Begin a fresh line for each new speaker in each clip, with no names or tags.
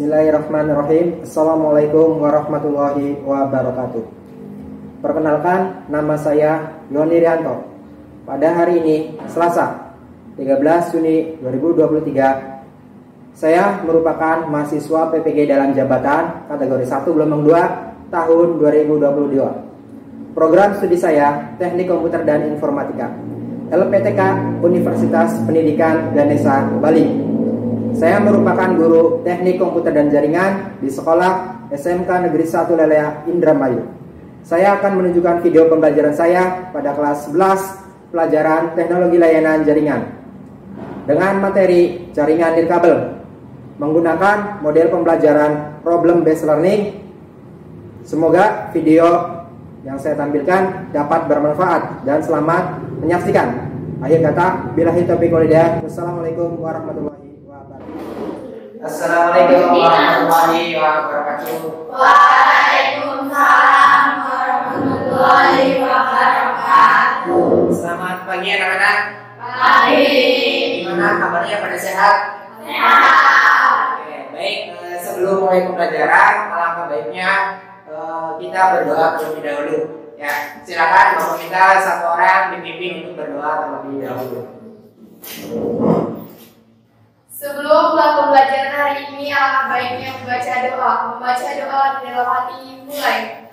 Bismillahirrahmanirrahim. Assalamualaikum warahmatullahi wabarakatuh. Perkenalkan, nama saya Yoni Rianto. Pada hari ini, Selasa, 13 Juni 2023, saya merupakan mahasiswa PPG dalam jabatan kategori 1 gelombang 2 tahun 2022. Program studi saya Teknik Komputer dan Informatika, LPTK Universitas Pendidikan Ganesha, Bali. Saya merupakan guru Teknik Komputer dan Jaringan di Sekolah SMK Negeri 1 Lelea, Indramayu. Saya akan menunjukkan video pembelajaran saya pada kelas 11 pelajaran Teknologi Layanan Jaringan dengan materi jaringan nirkabel menggunakan model pembelajaran problem based learning. Semoga video yang saya tampilkan dapat bermanfaat dan selamat menyaksikan. Akhir kata, billahi taufiq wal hidayah. Wassalamualaikum warahmatullahi wabarakatuh.
Assalamualaikum warahmatullahi wabarakatuh.
Waalaikumsalam warahmatullahi wabarakatuh.
Selamat pagi anak-anak.
Pagi.
Gimana kabarnya, pada sehat?
Sehat.
Oke, baik. Sebelum mulai pembelajaran, alangkah baiknya kita berdoa terlebih dahulu. Ya, silakan bapak kita satu orang dipimpin untuk berdoa terlebih dahulu.
Sebelum pembelajaran hari ini, alangkah baiknya membaca doa. Membaca doa di dalam hati, mulai.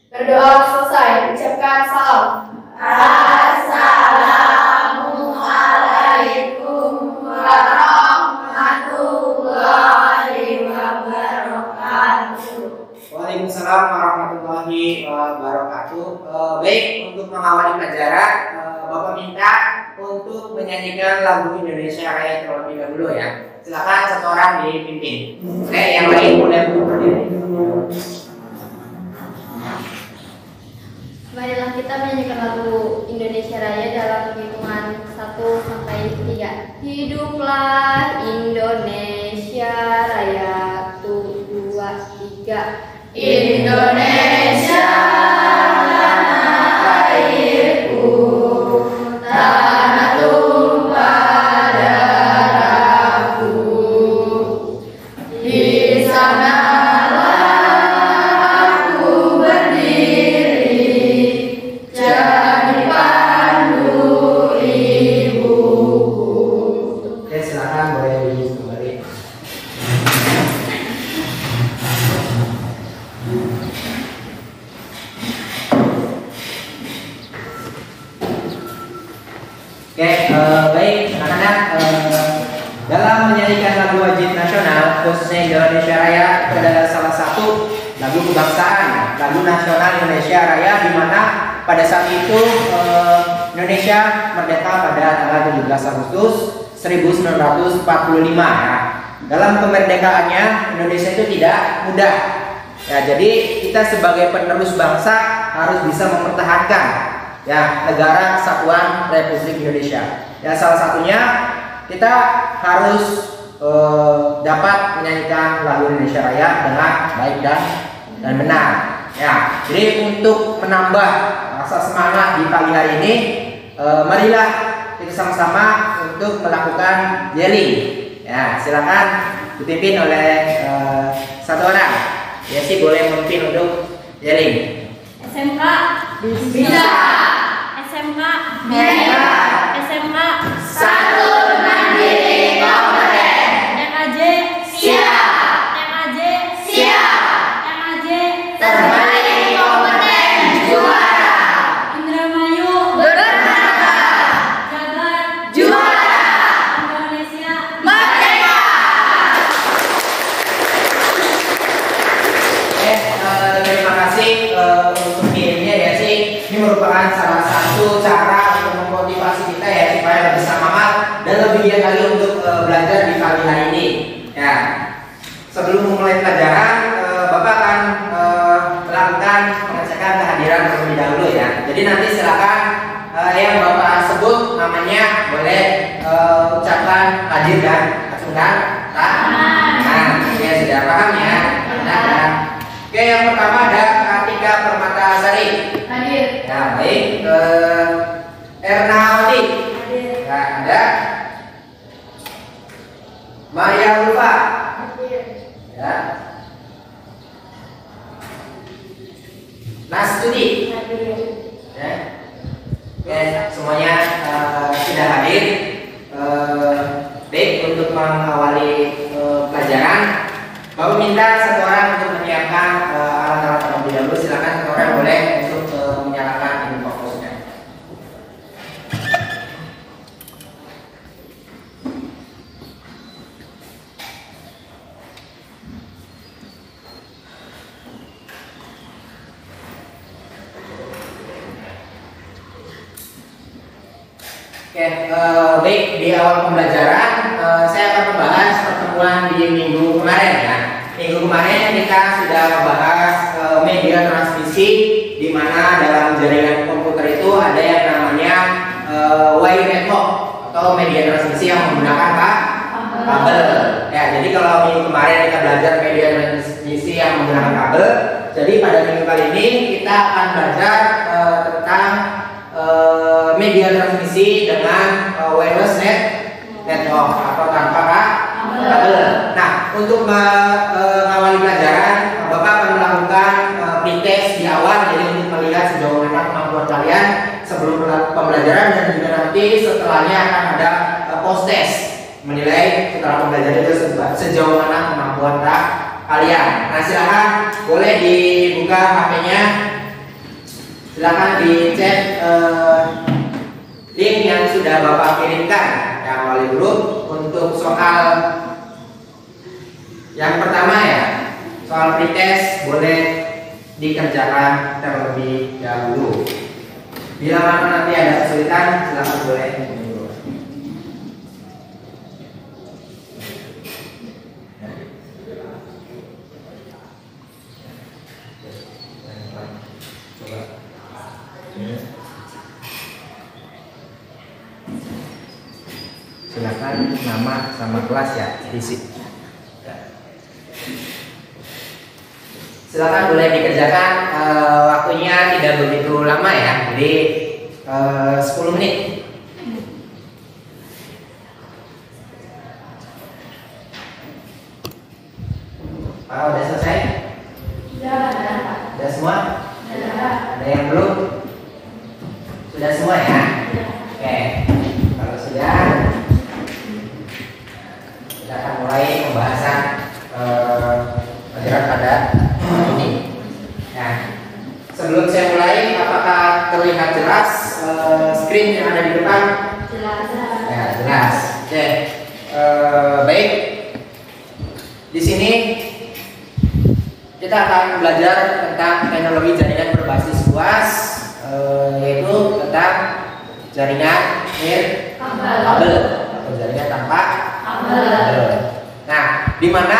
Berdoa selesai, ucapkan salam. Assalamualaikum warahmatullahi wabarakatuh.
Waalaikumsalam warahmatullahi wabarakatuh. Baik, untuk mengawali pelajaran, Bapak minta untuk menyanyikan lagu Indonesia Raya terlebih dahulu ya. Silakan satu orang dipimpin. Oke, yang lain boleh berdiri.
Marilah kita menyanyikan lagu Indonesia Raya dalam hitungan 1 sampai 3. Hiduplah Indonesia Raya, 1, 2, 3.
Indonesia tanah airku, tanah tumpah darahku. Di sanalah aku berdiri, jadi pandu ibuku.
Oke, silakan boleh kembali. Oke, baik anak-anak, dalam menyanyikan lagu wajib nasional khususnya Indonesia Raya itu adalah salah satu lagu kebangsaan, lagu nasional Indonesia Raya, di mana pada saat itu Indonesia merdeka pada tanggal 17 Agustus 1945 ya. Dalam kemerdekaannya Indonesia itu tidak mudah ya, jadi kita sebagai penerus bangsa harus bisa mempertahankan ya negara kesatuan Republik Indonesia. Ya, salah satunya kita harus dapat menyanyikan lagu Indonesia Raya dengan baik dan benar. Ya, jadi untuk menambah rasa semangat di pagi hari ini, marilah kita sama-sama untuk melakukan yelling. Ya, silakan dipimpin oleh satu orang. Ya sih, boleh memimpin untuk yelling.
SMK
Bisa.
SMK
Bisa.
SMK
Satu Mandiri Kompeten.
MAJ
Siap.
MAJ
Siap.
MAJ
Terbaik kompeten juara.
Indramayu
Bernama
Jabar
juara.
Indonesia
Merdeka.
Terima kasih untuk filmnya ya sih. Ini merupakan salah satu cara untuk memotivasi kita ya supaya lebih semangat dan lebih giat lagi untuk belajar di pagi hari ini. Ya, sebelum memulai pelajaran, Bapak akan melakukan pengecekan kehadiran terlebih dahulu ya. Jadi nanti silakan yang Bapak sebut namanya boleh ucapkan hadir dan acungkan tangan. Nah, ya sudah paham ya. Nah, oke, yang pertama ada Kartika Permatasari.
Hadir.
Ya, baik. Ernawati.
hadir
Ya, ada Maria Ulfa. Ya. Nastudi. Ya. Oke, semuanya sudah hadir. Baik, untuk mengawali pelajaran, Bapak minta satu orang untuk menyiapkan alat-alat terlebih dahulu. Silakan satu orang boleh untuk menyalakan ini fokusnya. Oke, baik, di awal pembelajaran saya akan membahas pertemuan di minggu kemarin ya. Minggu kemarin kita sudah membahas media transmisi, di mana dalam jaringan komputer itu ada yang namanya wire network atau media transmisi yang menggunakan kabel. Ya, jadi kalau minggu kemarin kita belajar media transmisi yang menggunakan kabel, jadi pada minggu kali ini kita akan belajar tentang media transmisi dengan wireless network atau tanpa kabel. Nah, untuk mengawali pelajaran, Bapak akan melakukan pretest di awal, jadi untuk melihat sejauh mana kemampuan kalian sebelum pembelajaran, dan juga nanti setelahnya akan ada post test menilai setelah pembelajaran itu sejauh mana kemampuan kalian. Nah, silakan boleh dibuka HP-nya. Silakan dicek link yang sudah Bapak kirimkan. Yang paling dulu untuk soal yang pertama ya, soal pretest boleh dikerjakan terlebih dahulu. Bila mana nanti ada kesulitan, silakan boleh. Silakan nama sama kelas ya, isi. Silakan boleh dikerjakan, waktunya tidak begitu lama ya, jadi 10 menit. Udah selesai? Sudah semua? Ada yang belum? Sudah semua ya? Oke, kalau sudah, kita akan mulai pembahasan pelajaran pada ini. Nah, sebelum saya mulai, apakah terlihat jelas screen yang ada di depan?
Jelas.
Ya, jelas. Oke, baik. Di sini kita akan belajar tentang teknologi jaringan berbasis luas, yaitu tentang jaringan kabel atau jaringan tanpa kabel. Nah, di mana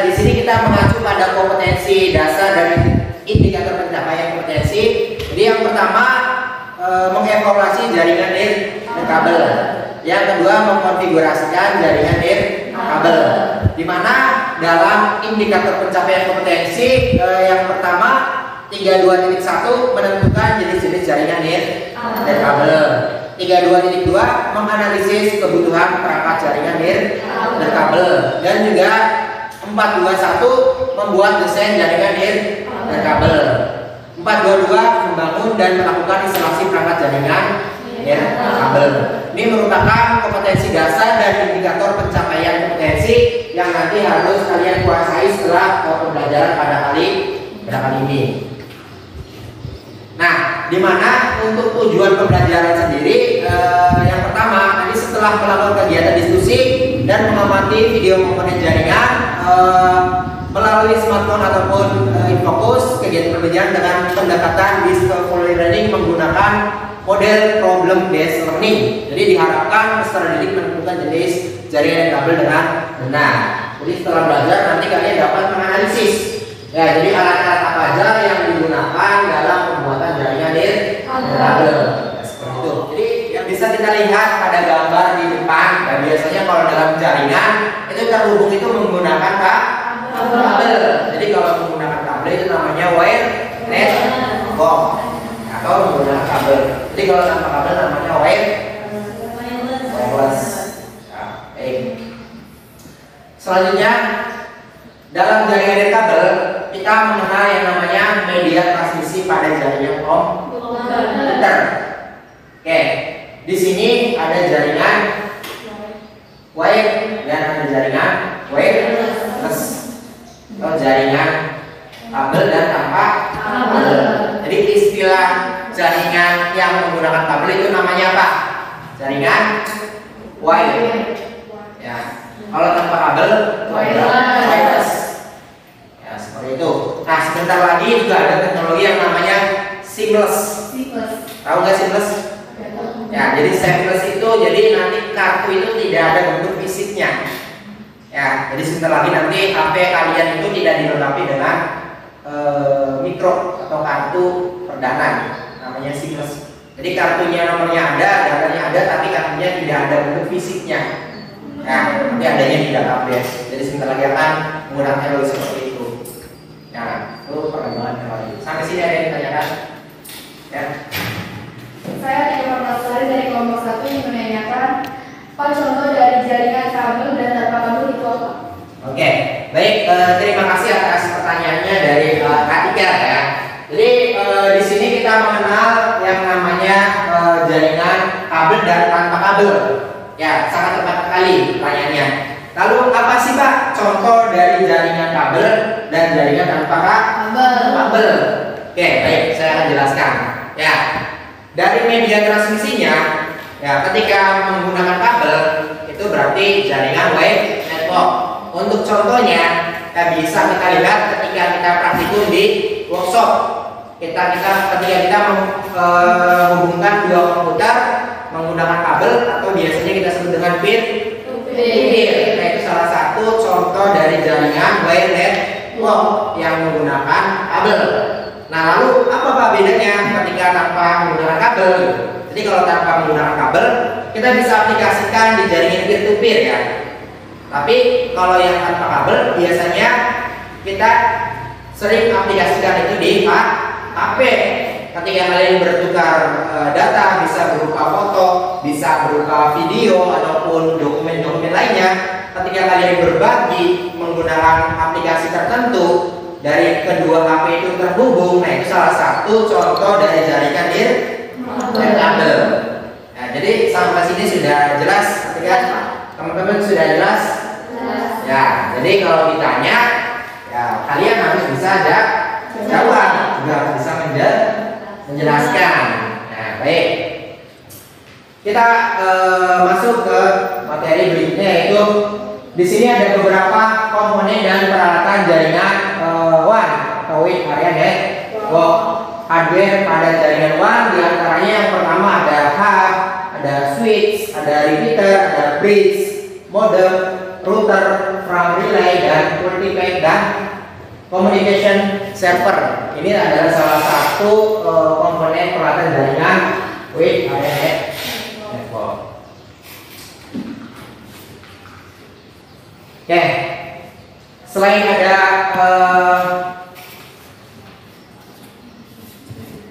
di sini kita mengacu pada kompetensi dasar dari indikator pencapaian kompetensi. Jadi yang pertama mengevaluasi jaringan kabel. Yang kedua mengkonfigurasikan jaringan kabel. Di mana dalam indikator pencapaian kompetensi yang pertama 32.1 menentukan jenis-jenis jaringan kabel. 32.2 menganalisis kebutuhan perangkat jaringan kabel, dan juga 421 membuat desain jaringan kabel. 422 membangun dan melakukan instalasi perangkat jaringan kabel. Ini merupakan kompetensi dasar dan indikator pencapaian kompetensi yang nanti harus kalian kuasai setelah pembelajaran pada kali ini. Nah, di mana untuk tujuan pembelajaran sendiri, yang pertama tadi setelah melakukan kegiatan diskusi dan mengamati video komponen jaringan melalui smartphone ataupun infocus, kegiatan pembelajaran dengan pendekatan discovery learning menggunakan model problem based learning. Jadi diharapkan peserta didik menentukan jenis jaringan kabel dengan benar. Jadi setelah belajar nanti kalian dapat menganalisis. Ya, jadi alat-alat apa aja yang digunakan dalam pembuatan jaringan kabel. Ya, seperti itu. Jadi yang bisa kita lihat pada gambar di depan, ya, biasanya kalau dalam jaringan itu terhubung itu menggunakan kabel. Jadi kalau menggunakan kabel itu namanya wire network atau menggunakan kabel. Jadi kalau tanpa kabel namanya wireless. Selanjutnya, dalam jaringan dan kabel kita mengenal yang namanya media transmisi pada jaringan komputer. Oke, di sini ada jaringan wire dan ada jaringan wireless atau jaringan kabel dan tanpa kabel. Jadi istilah jaringan yang menggunakan kabel itu namanya apa? Jaringan wire. Ya, kalau tanpa kabel itu adalah wireless. Ya, seperti itu. Nah, sebentar lagi juga ada teknologi yang namanya seamless. Tahu nggak seamless? Ya, jadi seamless itu jadi nanti kartu itu tidak ada bentuk fisiknya. Ya, jadi sebentar lagi nanti HP kalian itu tidak dilengkapi dengan mikro atau kartu perdana, namanya seamless. Jadi kartunya nomornya ada, datanya ada, tapi kartunya tidak ada bentuk fisiknya. Nah, tapi adanya di database. Jadi sebentar lagi akan menggunakan teknologi seperti itu. Nah, itu perkembangan teknologi. Sampai sini ada yang ditanyakan? Ya.
Saya Tia Pratari dari kelompok 1 yang menanyakan apa contoh dari jaringan kabel dan tanpa kabel itu apa?
Oke, baik. Terima kasih atas pertanyaannya dari Kak Tika ya. Jadi di sini kita mengenal yang namanya jaringan kabel dan tanpa kabel. Ya, sangat tepat sekali pertanyaannya. Lalu apa sih Pak contoh dari jaringan kabel dan jaringan tanpa kabel? Oke, baik, saya akan jelaskan. Ya, dari media transmisinya, ya ketika menggunakan kabel itu berarti jaringan wire network. Untuk contohnya, bisa kita lihat ketika kita praktikum di workshop. Ketika kita menghubungkan dua komputer menggunakan kabel atau biasanya kita sebut dengan pin. Nah, itu salah satu contoh dari jaringan wire network yang menggunakan kabel. Nah, lalu apa Pak bedanya ketika tanpa menggunakan kabel? Jadi kalau tanpa menggunakan kabel, kita bisa aplikasikan di jaringan peer to peer ya. Tapi kalau yang tanpa kabel biasanya kita sering aplikasikan itu di HP. Ketika kalian bertukar data, bisa berupa foto, bisa berupa video ataupun dokumen-dokumen lainnya. Ketika kalian berbagi menggunakan aplikasi tertentu dari kedua HP itu terhubung, nah itu salah satu contoh dari jaringan dan kabel. Nah, jadi sampai sini sudah jelas, ketika teman-teman sudah jelas? Ya, jadi kalau ditanya, ya kalian harus bisa jawab, juga harus bisa menjelaskan. Nah, baik. Kita masuk ke materi berikutnya, yaitu di sini ada beberapa komponen dan peralatan jaringan WAN atau Wide Area Network. Hardware pada jaringan WAN diantaranya yang pertama ada hub, ada switch, ada repeater, ada bridge, modem, router, frame relay, dan multipath dan communication server. Ini adalah salah satu komponen peralatan jaringan Wide Area Network. Oke, selain ada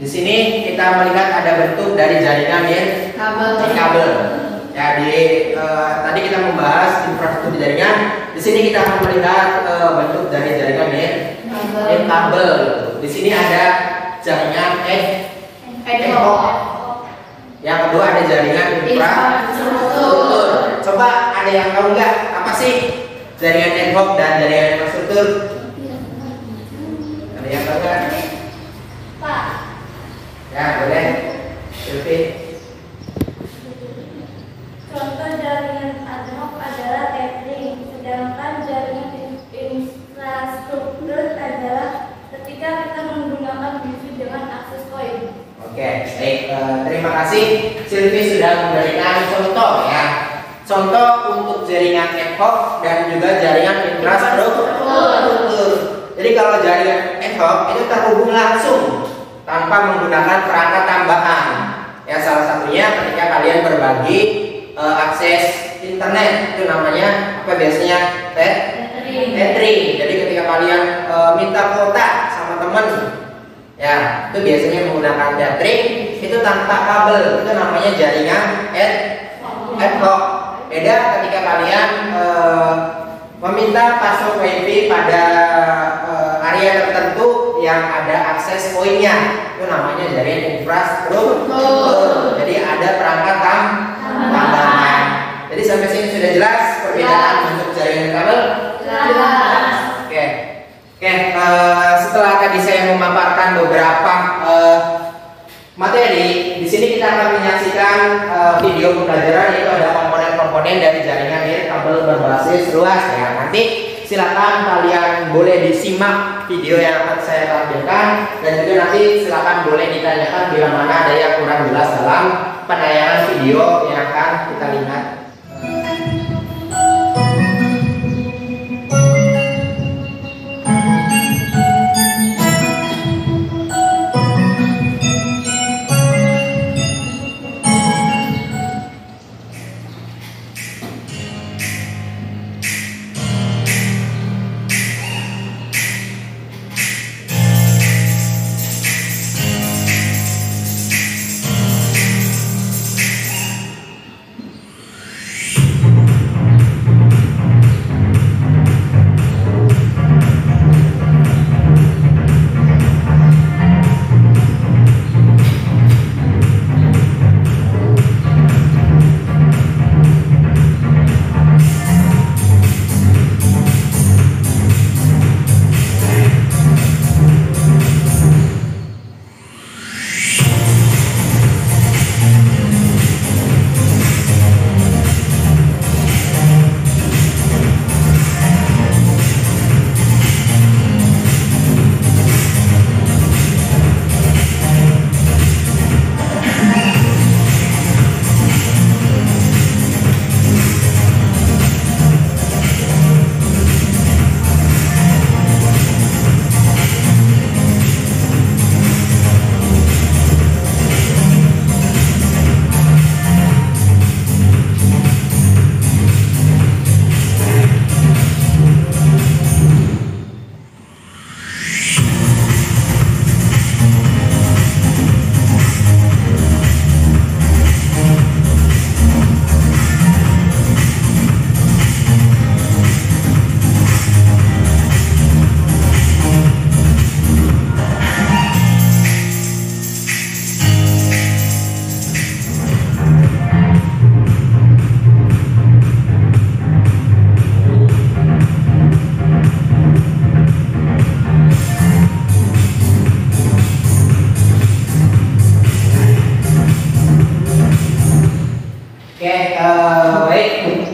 di sini kita melihat ada bentuk dari jaringan kabel. Ya, tadi kita membahas infrastruktur jaringan. Di sini kita akan melihat bentuk dari jaringan kabel. Di sini ada jaringan ad hoc. Yang kedua ada jaringan infrastruktur. Coba ada yang tahu nggak apa sih jaringan ad hoc dan jaringan infrastruktur? Ada yang tahu nggak?
Pak.
Ya, boleh. Silvi.
Contoh jaringan ad hoc adalah tethering, sedangkan jaringan infrastruktur adalah ketika kita menggunakan wifi dengan akses poin.
Oke, baik. Terima kasih Silvi sudah memberikan contoh ya. Contoh untuk jaringan ad hoc dan juga jaringan infrastruktur. Jadi kalau jaringan ad hoc itu terhubung langsung tanpa menggunakan perangkat tambahan. Ya, salah satunya ketika kalian berbagi akses internet, itu namanya apa biasanya? Tethering. Jadi ketika kalian minta kuota sama teman, ya itu biasanya menggunakan tethering, itu tanpa kabel, itu namanya jaringan ad hoc. Beda ketika kalian meminta password WiFi pada area tertentu yang ada akses poinnya. Itu namanya jaringan infrastruktur. Jadi ada perangkat tambahan. Jadi sampai sini sudah jelas perbedaan bentuk jaringan kabel?
Jelas.
Oke. Setelah tadi saya memaparkan beberapa materi, di sini kita akan menyaksikan video pembelajaran, yaitu ada komponen-komponen dari jaringan kabel berbasis luas ya. Nanti silakan kalian boleh disimak video yang akan saya tampilkan, dan juga nanti silakan boleh ditanyakan bila mana ada yang kurang jelas dalam penayangan video yang akan kita lihat.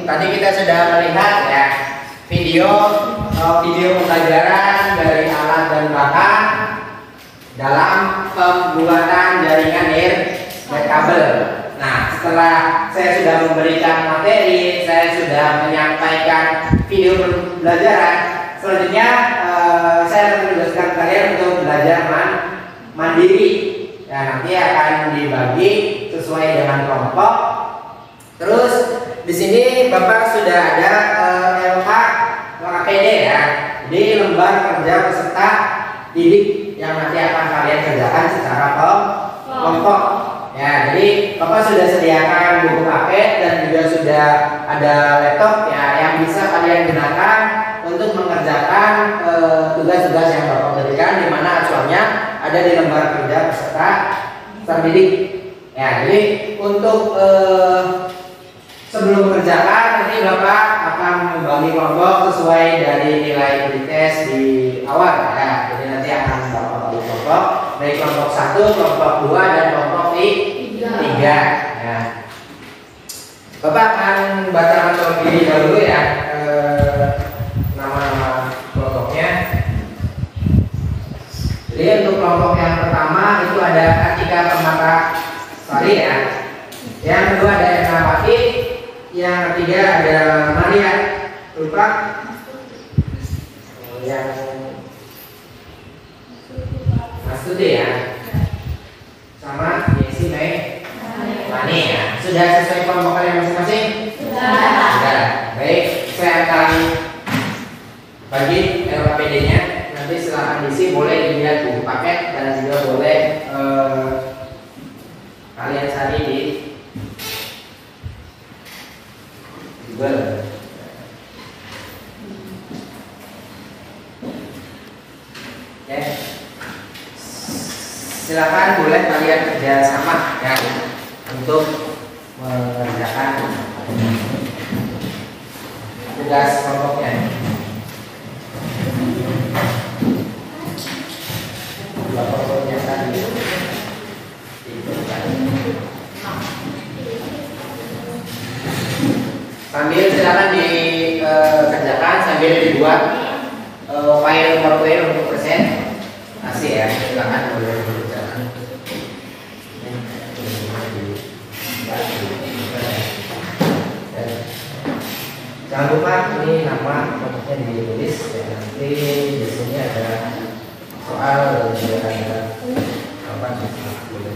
Tadi kita sudah melihat ya video pembelajaran dari alat dan bahan dalam pembuatan jaringan kabel. Nah, setelah saya sudah memberikan materi, saya sudah menyampaikan video pembelajaran, selanjutnya saya akan menugaskan kalian untuk belajar mandiri. Ya, nanti akan dibagi sesuai dengan kelompok. Terus di sini Bapak sudah ada LKPD ya, di lembar kerja peserta didik yang nanti akan kalian kerjakan secara kelompok. Ya, jadi Bapak sudah sediakan buku paket dan juga sudah ada laptop ya yang bisa kalian gunakan untuk mengerjakan tugas-tugas yang Bapak berikan, di mana acuannya ada di lembar kerja peserta didik. Ya, jadi untuk sebelum mengerjakan nanti Bapak akan membagi kelompok sesuai dari nilai tes di awal ya. Jadi nanti akan Bapak bagi kelompok dari kelompok 1, kelompok 2 dan kelompok 3 ya. Bapak akan bacakan terlebih dahulu ya nama-nama kelompoknya. Jadi untuk kelompok yang pertama itu ada Atika Permatasari ya. Yang kedua ada Erna Pati. Yang ketiga ada Maria Lupa. Yang Astuti ya. Sama Yesi Mani ya. Sudah sesuai kelompok kalian masing-masing? Sudah. Baik, saya akan bagi LKPD-nya. Nanti silakan diisi, boleh dilihat buku paket dan juga boleh kalian cari di Google. Oke. Silakan boleh kalian kerja sama ya untuk mengerjakan tugas kelompoknya. Dua kelompoknya tadi. Sambil silakan dikerjakan sambil dibuat file PowerPoint untuk presentasi ya. Silakan boleh dikerjakan. Jangan lupa ini nama kelompoknya ditulis ya, nanti di sini ada soal dan juga ada apa boleh.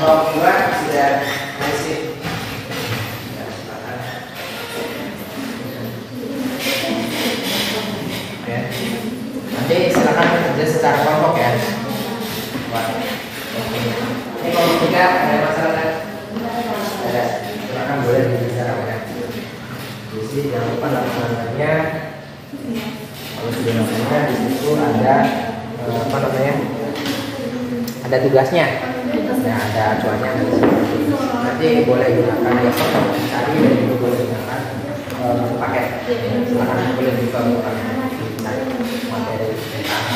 Kelompok 2 sudah masih ya. Nanti silakan kerja secara kelompok ya. Wah. Oke. Ini kelompok 3 ada masalah kan? Ada. Silakan boleh dibicarakan ya. Jadi jangan lupa laporannya. Kalau sudah laporannya di situ ada apa namanya? Ada tugasnya. Ya, ada acuannya nanti boleh gunakan besok tadi dan juga boleh gunakan paket. Silakan boleh juga menggunakan materi tentang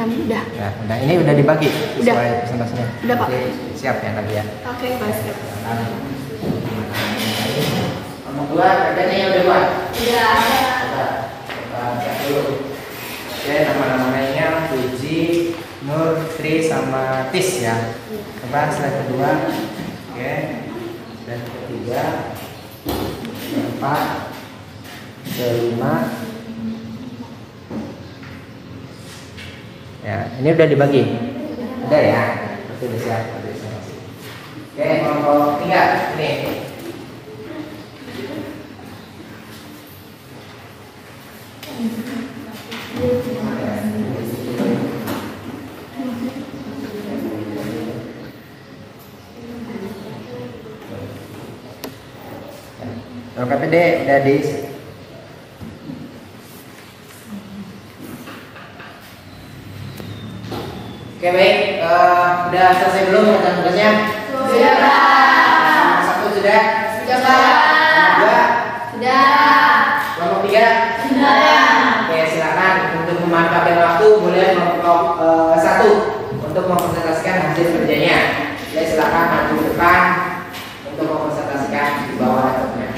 Udah.
Ini udah dibagi
Udah.
sesuai presentasinya.
Udah, Pak.
Oke, siap ya tadi ya.
Oke, Pak.
Nomor 2 kerjanya udah buat.
Udah.
Siap dulu. Oke, nama-namanya Puji, Nur, Tri sama Tis ya. Coba slide kedua. Oke. Dan ketiga, keempat, kelima. Ya, ini udah dibagi. Udah ya. Itu udah siap. Oke, kelompok 3 ini. Kalau KPD udah di Oke baik, udah selesai belum tugas-tugasnya?
Sudah.
Nomor 1 sudah?
Sudah, Pak.
Nomor 2?
Sudah.
Kelompok 3?
Sudah.
Oke, silakan untuk memanfaatkan waktu boleh kelompok 1 untuk mempresentasikan hasil kerjanya. Ya, silakan maju ke depan untuk mempresentasikan di bawah laptopnya.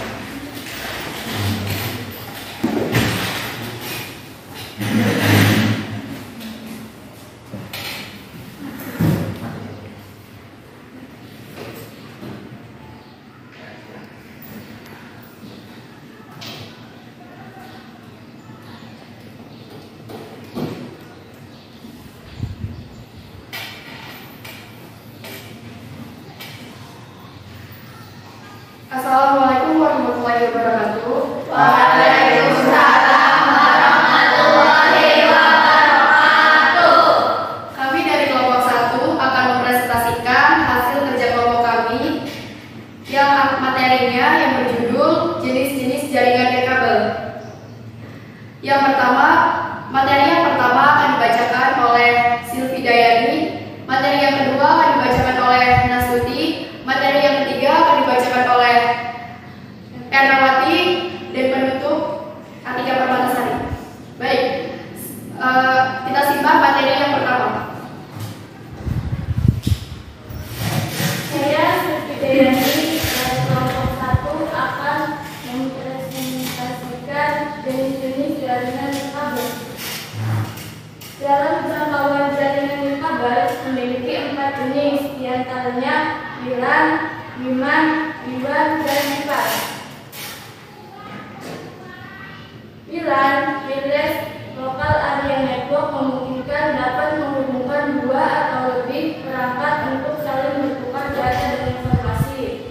Assalamualaikum warahmatullahi wabarakatuh.
Waalaikumsalam warahmatullahi wabarakatuh.
Kami dari kelompok 1 akan mempresentasikan hasil kerja kelompok kami yang materinya yang berjudul jenis-jenis jaringan dan kabel. Yang pertama, materi yang pertama akan dibacakan oleh Silvi Dayani, materi yang kedua akan dibacakan oleh Nasuti, materi yang ketiga akan dibacakan oleh Erwati, dan penutup Atika Permatasari. Baik, kita simak materi yang pertama.
Saya Silvi Dayani dari kelompok 1 akan mempresentasikan jenis-jenis jaringan kabel. Dalam jangkauan jaringan kabel memiliki 4 jenis, diantaranya WLAN, WIMAN, WIWAN, dan WIFAN. WLAN, Wireless Local Area Network, memungkinkan dapat menghubungkan 2 atau lebih perangkat untuk saling bertukar data dan informasi.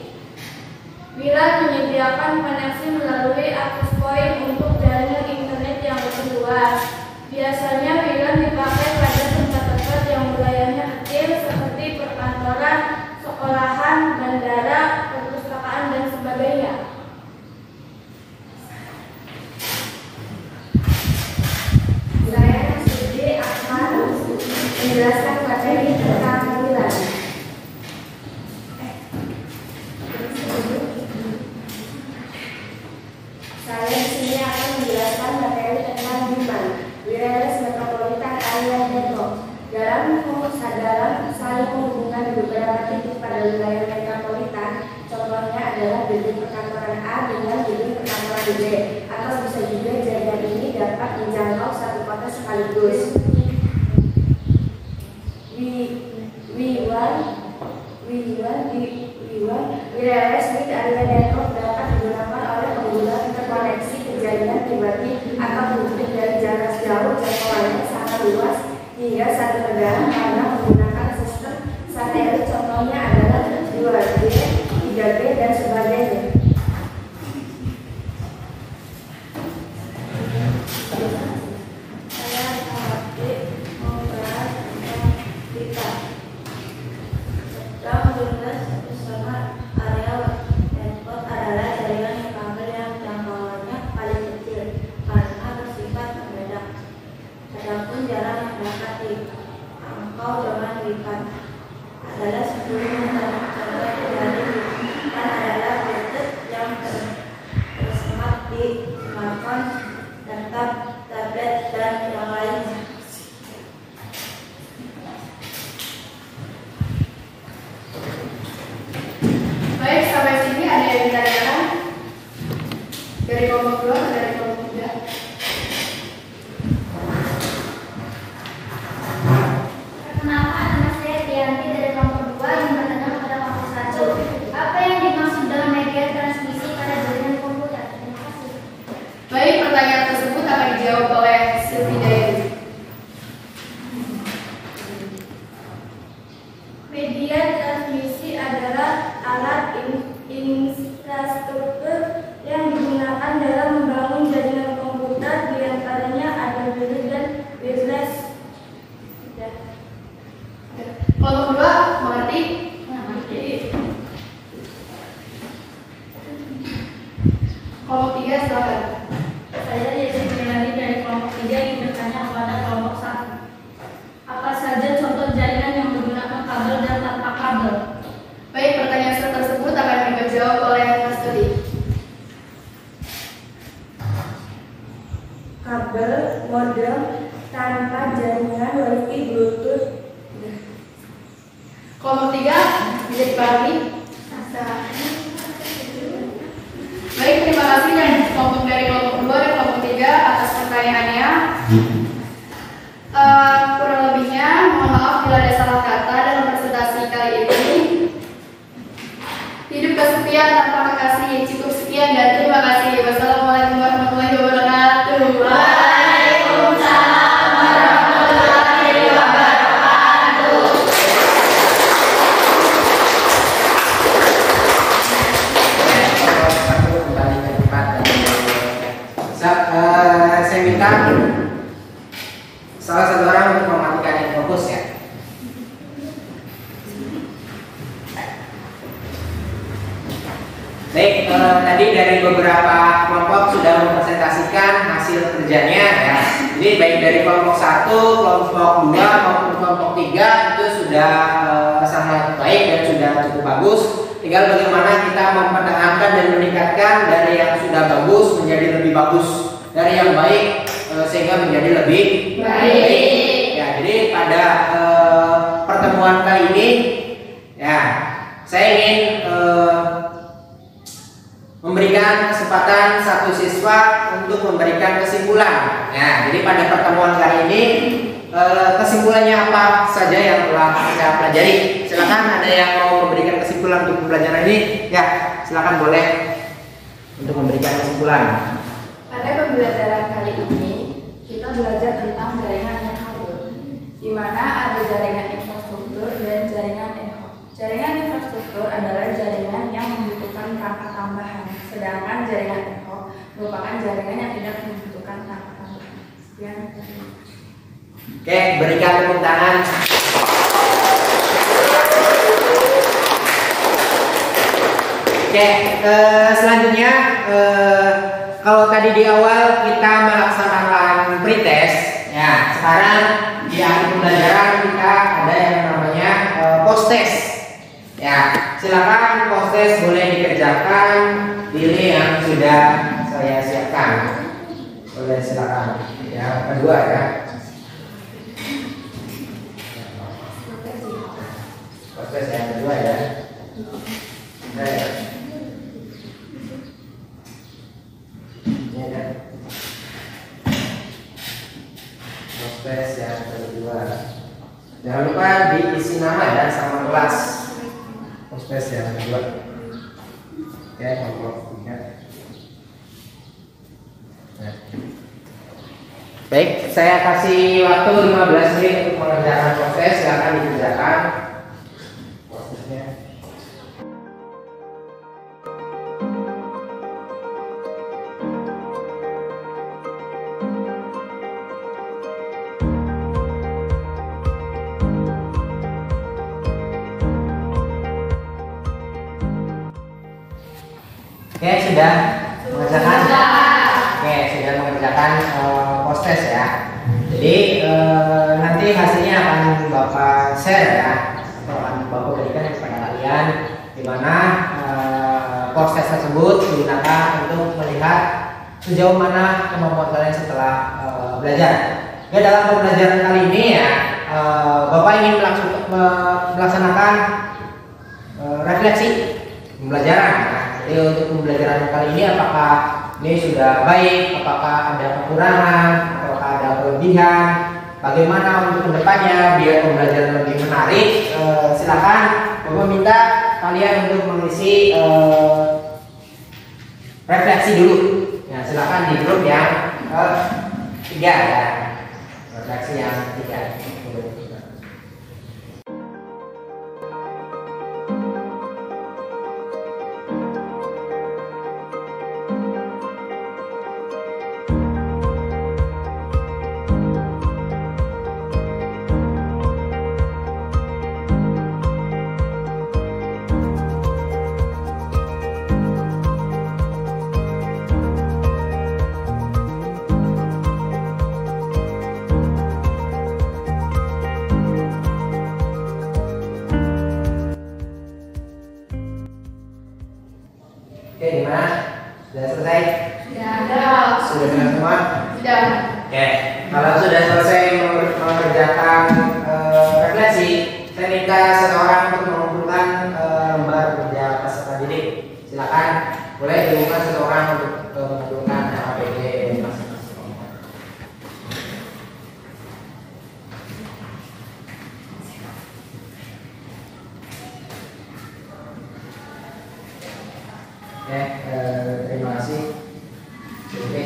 WLAN menyediakan koneksi melalui access point untuk jaringan internet yang lebih luas. Biasanya WLAN dipakai pada tempat-tempat yang wilayahnya kecil seperti perkantoran, sekolahan, bandara, perpustakaan, dan sebagainya. Saya Nasuti akan menjelaskan materi tentang WLAN. Saya di sini akan menjelaskan materi tentang WIMAN, Wireless Metropolitan Area Network. Dalam saling menghubungkan beberapa titik pada wilayah metropolitan, contohnya adalah gedung perkantoran A dengan gedung perkantoran B, atau bisa juga jaringan ini dapat menjangkau satu kota sekaligus. Wireless Wide Area Network dapat digunakan oleh pengguna interkoneksi ke jaringan pribadi atau publik dari jarak jauh jangkauannya sangat luas hingga satu negara karena menggunakan sistem satelit, contohnya adalah 2G, 3G, dan sebagainya. Saya membahas kita bersama area network adalah jaringan kabel yang jangkauannya paling kecil karena bersifat mendadak. Adapun jarak yang dapat dijangkau dengan WIFAN adalah 10 meter. Contoh dari WIFAN adalah Bluetooth yang tersemat di smartphone, laptop, tablet, dan yang lainnya.
Baik, sampai sini ada yang ditanyakan dari kelompok 2 atau dari kelompok 3?
Perkenalkan, nama saya Dianti dari kelompok 2 yang bertanya pada kelompok 1. Apa yang dimaksud dalam media transmisi pada jaringan komputer? Terima kasih.
Baik, pertanyaan tersebut akan dijawab oleh Silvi Dayani.
Media transmisi adalah alat infrastruktur yang digunakan dalam membangun jaringan komputer, diantaranya ada Bluetooth dan wireless.
Kelompok 2 mengerti? Kelompok 3 silakan.
Saya Yesi Melani dari kelompok 3 ingin bertanya kepada kelompok 1. Apa saja contoh jaringan yang menggunakan kabel dan tanpa kabel?
Baik, pertanyaan tersebut akan dijawab oleh Nasuti.
Kabel, modem, tanpa jaringan Wi-Fi, Bluetooth.
Kelompok 3 bisa dipahami? Baik, terima kasih dan dari kelompok 2 dan kelompok 3 atas pertanyaannya. Kurang lebihnya, mohon maaf bila ada salah kata dalam presentasi kali ini. Hidup kesepian tanpa kekasih. Cukup sekian dan terima kasih. Wassalamualaikum warahmatullahi wabarakatuh.
Waalaikumsalam warahmatullahi wabarakatuh.
minta salah satu orang untuk mematikan infocus ya. Baik, tadi dari beberapa kelompok sudah mempresentasikan hasil kerjanya ya. Jadi baik dari kelompok 1, kelompok 2 maupun kelompok 3 itu sudah sangat baik dan sudah cukup bagus. Tinggal bagaimana kita mempertahankan dan meningkatkan dari yang sudah bagus menjadi lebih bagus, dari yang baik sehingga menjadi lebih baik. Ya, jadi pada pertemuan kali ini ya saya ingin memberikan kesempatan satu siswa untuk memberikan kesimpulan. Ya, jadi pada pertemuan kali ini kesimpulannya apa saja yang telah kita pelajari. Silakan ada yang mau memberikan kesimpulan untuk pembelajaran ini. Ya, silakan boleh untuk memberikan kesimpulan.
Pada pembelajaran kali ini kita belajar tentang jaringan network, di mana ada jaringan infrastruktur dan jaringan ad hoc. Jaringan infrastruktur adalah jaringan yang membutuhkan perangkat tambahan, sedangkan jaringan ad hoc merupakan jaringan yang tidak membutuhkan perangkat tambahan. Sekian.
Oke, berikan tepuk tangan. Oke, selanjutnya kalau tadi di awal kita melaksanakan pretest, ya sekarang di akhir pembelajaran kita ada yang namanya post test. Ya, silakan post test boleh dikerjakan pilih yang sudah saya siapkan. Boleh silakan. Ya, kedua ya. Post test yang kedua ya. Nah, proses yang kedua, jangan lupa diisi nama ya sama kelas. Proses yang kedua, oke, kelompok 3. Nah. Baik, saya kasih waktu 15 menit untuk mengerjakan proses. Silakan dikerjakan prosesnya. Oke, sudah mengerjakan. Oke, sudah mengerjakan post-test ya. Jadi nanti hasilnya akan Bapak share ya, atau akan Bapak berikan kepada kalian, di mana post-test tersebut digunakan untuk melihat sejauh mana kemampuan kalian setelah belajar. Ya, dalam pembelajaran kali ini ya, Bapak ingin melaksanakan refleksi pembelajaran. Ya. Jadi untuk pembelajaran kali ini apakah ini sudah baik, apakah ada kekurangan, apakah ada kelebihan, bagaimana untuk kedepannya biar pembelajaran lebih menarik. Silakan Bapak minta kalian untuk mengisi refleksi dulu. Ya, silakan di grup yang 3 ya, refleksi yang 3. Oke, gimana? Sudah selesai?
Sudah.
Sudah benar semua?
Sudah.
Oke, kalau sudah selesai mengerjakan refleksi, saya minta seseorang untuk mengumpulkan lembar kerja peserta didik. Silakan, boleh diumumkan seseorang untuk mengumpulkan APD masing-masing. Oke, terima kasih. Oke.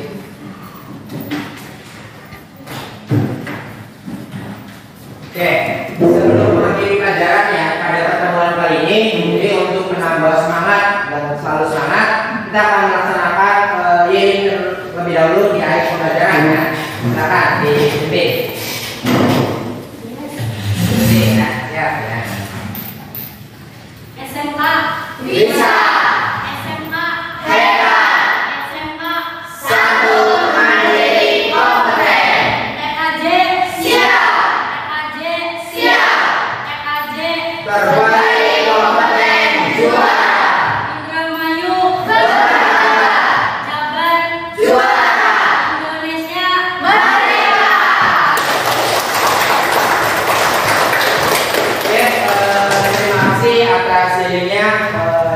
Oke, sebelum mengakhiri pelajaran ya pada pertemuan kali ini, jadi untuk menambah semangat dan selalu semangat, kita akan melaksanakan yaitu terlebih dahulu di akhir pembelajaran ya. Silakan dipimpin. Ya, siap ya.
SMK
Bisa.
SMK
Hebat.
SMK
Satu mandiri kompeten.
TKJ
Siap.
TKJ
Siap.
TKJ
Berbagai kompeten juara.
Indramayu Jabar
Juara.
Indonesia
Merdeka. Oke, terima kasih atas dirinya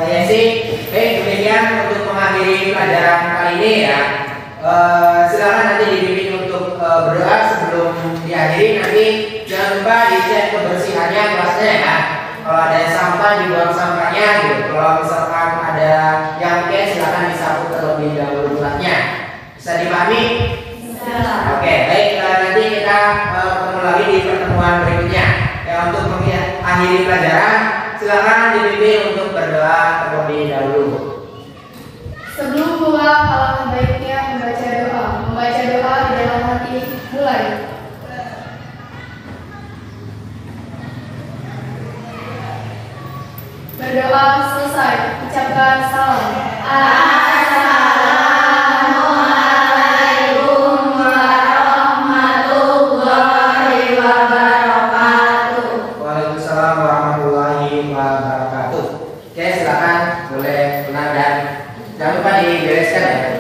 Yesi. Demikian untuk mengakhiri pelajaran kali ini ya. Silakan nanti dibimbing untuk berdoa sebelum diakhiri. Nanti jangan lupa dicek kebersihannya kelasnya ya. Kalau ada sampah dibuang sampahnya gitu. Kalau misalkan ada yang silakan disapu terlebih dahulu kelasnya. Bisa dipahami? Oke, baik. Nanti kita ketemu lagi di pertemuan berikutnya. Ya, untuk mengakhiri pelajaran, silakan dibimbing untuk berdoa terlebih dahulu.
Sebelum pulang, alangkah baiknya membaca doa. Membaca doa di dalam hati. Mulai. Berdoa selesai. Ucapkan salam.
Assalamualaikum warahmatullahi wabarakatuh.
Waalaikumsalam warahmatullahi wabarakatuh. Oke, silakan boleh pulang dan jangan lupa dibereskan ya.